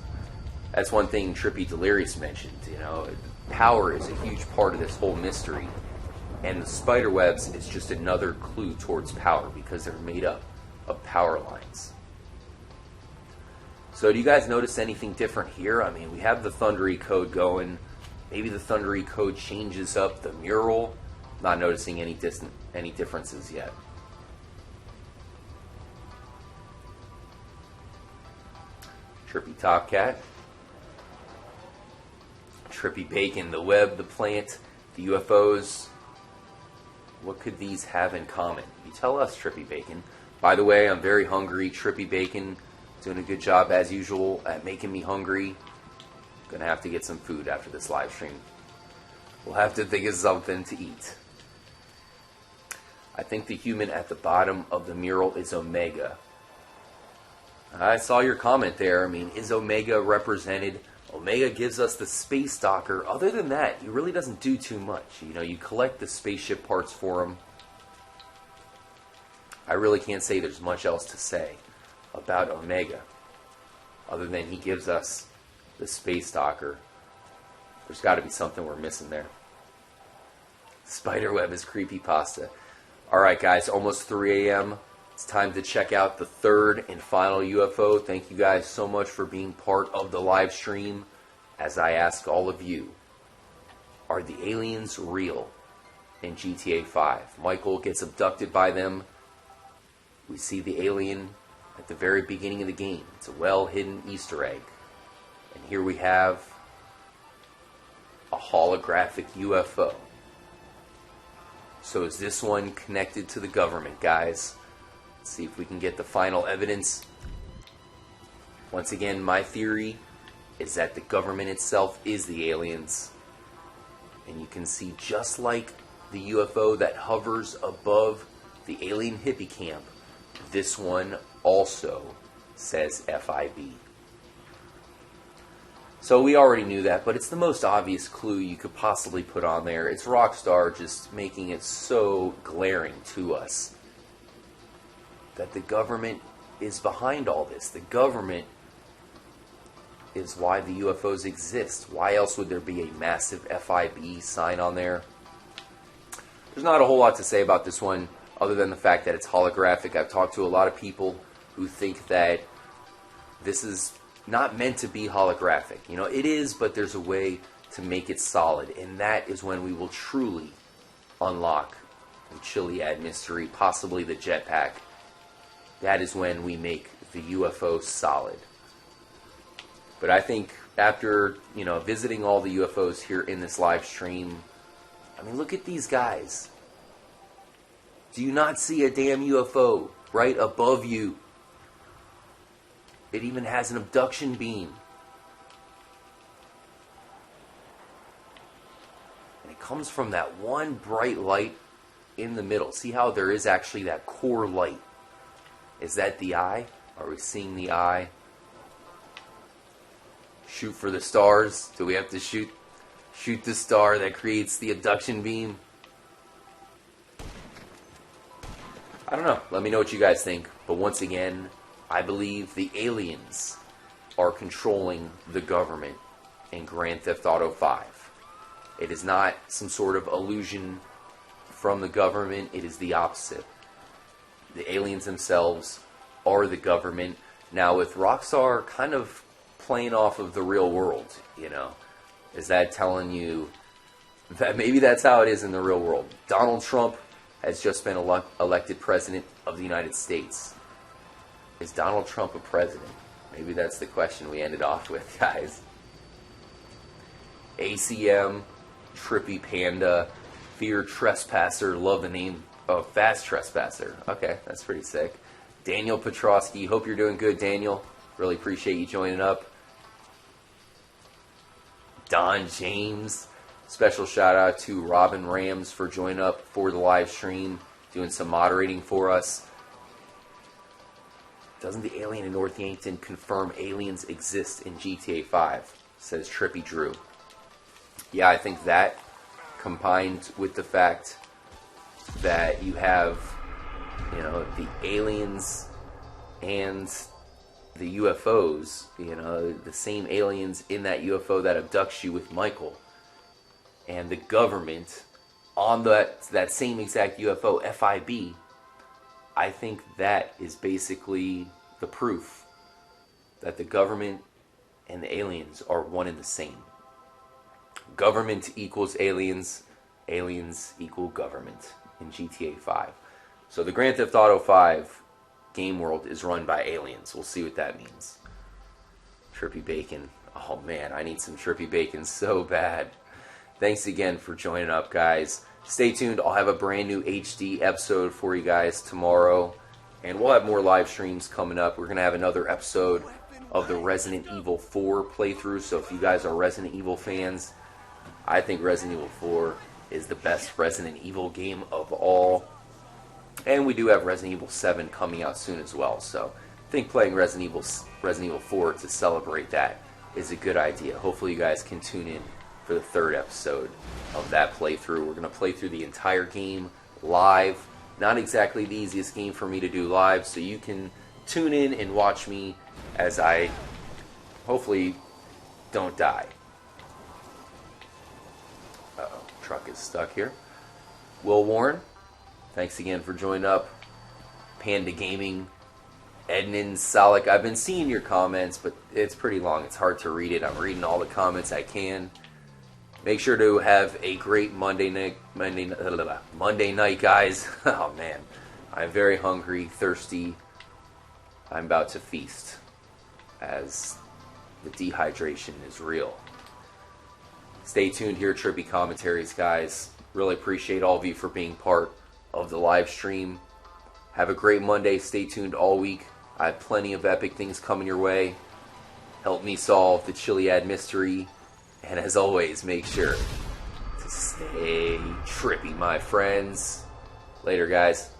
That's one thing Trippy Delirious mentioned. You know, power is a huge part of this whole mystery, and the spiderwebs is just another clue towards power because they're made up of power lines. So do you guys notice anything different here? I mean, we have the thundery code going. Maybe the thundery code changes up the mural. Not noticing any differences yet. Trippy Top Cat. Trippy Bacon, the web, the plant, the UFOs. What could these have in common? You tell us, Trippy Bacon. By the way, I'm very hungry. Trippy Bacon doing a good job as usual at making me hungry. Gonna have to get some food after this live stream. We'll have to think of something to eat. I think the human at the bottom of the mural is Omega. I saw your comment there. I mean, is Omega represented? Omega gives us the space docker. Other than that, he really doesn't do too much. You know, you collect the spaceship parts for him. I really can't say there's much else to say about Omega, other than he gives us the space docker. There's got to be something we're missing there. Spiderweb is creepypasta. Alright guys, almost 3 a.m. It's time to check out the third and final UFO. Thank you guys so much for being part of the live stream. As I ask all of you, are the aliens real in GTA 5? Michael gets abducted by them. We see the alien at the very beginning of the game. It's a well-hidden Easter egg. And here we have a holographic UFO. So is this one connected to the government, guys? Let's see if we can get the final evidence. Once again, my theory is that the government itself is the aliens. And you can see just like the UFO that hovers above the alien hippie camp, this one also says FIB. So we already knew that, but it's the most obvious clue you could possibly put on there. It's Rockstar just making it so glaring to us that the government is behind all this. The government is why the UFOs exist. Why else would there be a massive FIB sign on there? There's not a whole lot to say about this one other than the fact that it's holographic. I've talked to a lot of people who think that this is not meant to be holographic. You know, it is, but there's a way to make it solid, and that is when we will truly unlock the Chiliad mystery, possibly the jetpack. That is when we make the UFO solid. But I think after, you know, visiting all the UFOs here in this live stream, I mean, look at these guys. Do you not see a damn UFO right above you? It even has an abduction beam. And it comes from that one bright light in the middle. See how there is actually that core light? Is that the eye? Are we seeing the eye? Shoot for the stars. Do we have to shoot Shoot the star that creates the abduction beam. I don't know. Let me know what you guys think. But once again, I believe the aliens are controlling the government in Grand Theft Auto 5. It is not some sort of illusion from the government. It is the opposite. The aliens themselves are the government. Now, with Rockstar kind of playing off of the real world, you know, is that telling you that maybe that's how it is in the real world? Donald Trump has just been elected president of the United States. Is Donald Trump a president? Maybe that's the question we ended off with, guys. ACM, Trippy Panda, Fear Trespasser, love the name of Fast Trespasser. Okay, that's pretty sick. Daniel Petrosky, hope you're doing good, Daniel. Really appreciate you joining up. Don James, special shout out to Robin Rams for joining up for the live stream, doing some moderating for us. Doesn't the alien in North Yankton confirm aliens exist in GTA 5? Says Trippy Drew. Yeah, I think that combined with the fact that you have, you know, the aliens and the UFOs, you know, the same aliens in that UFO that abducts you with Michael, and the government on that same exact UFO, FIB, I think that is basically the proof that the government and the aliens are one and the same. Government equals aliens, aliens equal government in GTA 5. So the Grand Theft Auto 5 game world is run by aliens. We'll see what that means. Trippy Bacon. Oh man, I need some Trippy Bacon so bad. Thanks again for joining up, guys. Stay tuned. I'll have a brand new HD episode for you guys tomorrow. And we'll have more live streams coming up. We're going to have another episode of the Resident Evil 4 playthrough. So if you guys are Resident Evil fans, I think Resident Evil 4 is the best Resident Evil game of all. And we do have Resident Evil 7 coming out soon as well. So I think playing Resident Evil 4 to celebrate that is a good idea. Hopefully you guys can tune in for the third episode of that playthrough. We're going to play through the entire game live. Not exactly the easiest game for me to do live, so you can tune in and watch me as I hopefully don't die. Uh-oh, truck is stuck here. Will Warren, thanks again for joining up. Panda Gaming, Ednan Salik, I've been seeing your comments, but it's pretty long. It's hard to read it. I'm reading all the comments I can. Make sure to have a great Monday night, guys. Oh man, I'm very hungry, thirsty. I'm about to feast, as the dehydration is real. Stay tuned here, Trippy Commentaries, guys. Really appreciate all of you for being part of the live stream. Have a great Monday. Stay tuned all week. I have plenty of epic things coming your way. Help me solve the Chiliad mystery. And as always, make sure to stay trippy, my friends. Later, guys.